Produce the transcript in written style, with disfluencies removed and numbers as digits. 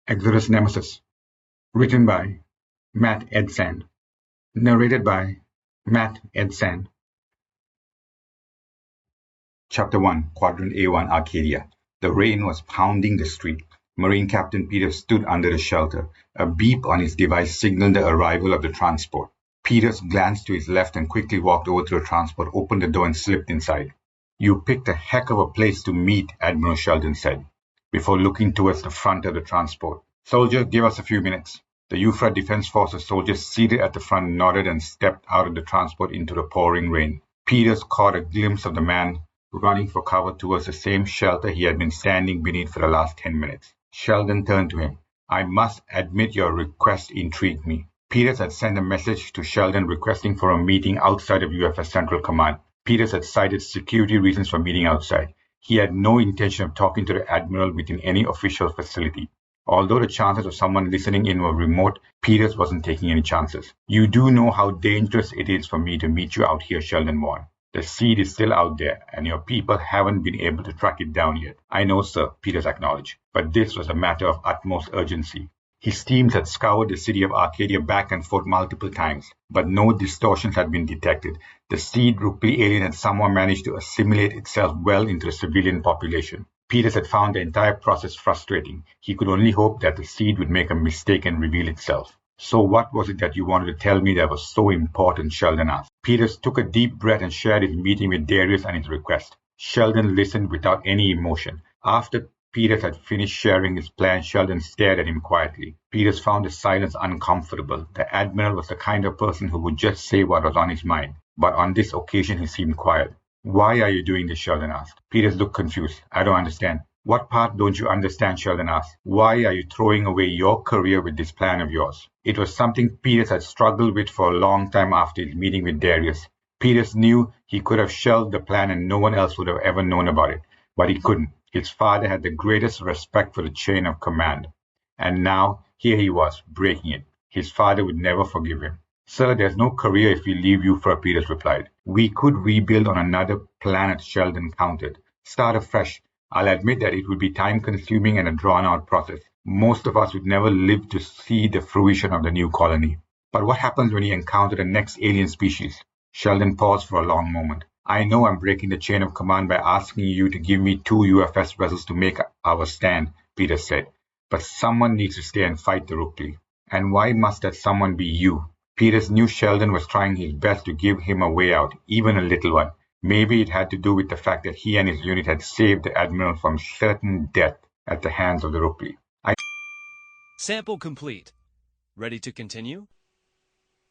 Exodus Nemesis. Written by Matt Edsand. Narrated by Matt Edsand. Chapter 1, Quadrant A1, Arcadia. The rain was pounding the street. Marine Captain Peters stood under the shelter. A beep on his device signaled the arrival of the transport. Peters glanced to his left and quickly walked over to the transport, opened the door and slipped inside. "You picked a heck of a place to meet," Admiral Sheldon said, before looking towards the front of the transport. "Soldier, give us a few minutes." The UFRA Defense Forces soldiers seated at the front nodded and stepped out of the transport into the pouring rain. Peters caught a glimpse of the man running for cover towards the same shelter he had been standing beneath for the last 10 minutes. Sheldon turned to him. "I must admit your request intrigued me." Peters had sent a message to Sheldon requesting for a meeting outside of UFS Central Command. Peters had cited security reasons for meeting outside. He had no intention of talking to the Admiral within any official facility. Although the chances of someone listening in were remote, Peters wasn't taking any chances. "You do know how dangerous it is for me to meet you out here," Sheldon warned. "The seed is still out there, and your people haven't been able to track it down yet." "I know, sir," Peters acknowledged, but this was a matter of utmost urgency. His teams had scoured the city of Arcadia back and forth multiple times, but no distortions had been detected. The seed Rukpli alien had somehow managed to assimilate itself well into the civilian population. Peters had found the entire process frustrating. He could only hope that the seed would make a mistake and reveal itself. "So what was it that you wanted to tell me that was so important?" Sheldon asked. Peters took a deep breath and shared his meeting with Darius and his request. Sheldon listened without any emotion. After Peters had finished sharing his plan, Sheldon stared at him quietly. Peters found the silence uncomfortable. The Admiral was the kind of person who would just say what was on his mind, but on this occasion he seemed quiet. "Why are you doing this?" Sheldon asked. Peters looked confused. "I don't understand." "What part don't you understand?" Sheldon asked. "Why are you throwing away your career with this plan of yours?" It was something Peters had struggled with for a long time after his meeting with Darius. Peters knew he could have shelved the plan and no one else would have ever known about it, but he couldn't. His father had the greatest respect for the chain of command. And now, here he was, breaking it. His father would never forgive him. "Sir, there's no career if we leave UFRA," Peters replied. "We could rebuild on another planet," Sheldon countered. "Start afresh. I'll admit that it would be time-consuming and a drawn-out process. Most of us would never live to see the fruition of the new colony. But what happens when you encounter the next alien species?" Sheldon paused for a long moment. "I know I'm breaking the chain of command by asking you to give me 2 UFS vessels to make our stand," Peters said. "But someone needs to stay and fight the Rukpli. And why must that someone be you?" Peters knew Sheldon was trying his best to give him a way out, even a little one. Maybe it had to do with the fact that he and his unit had saved the Admiral from certain death at the hands of the Rukpli. Sample complete. Ready to continue?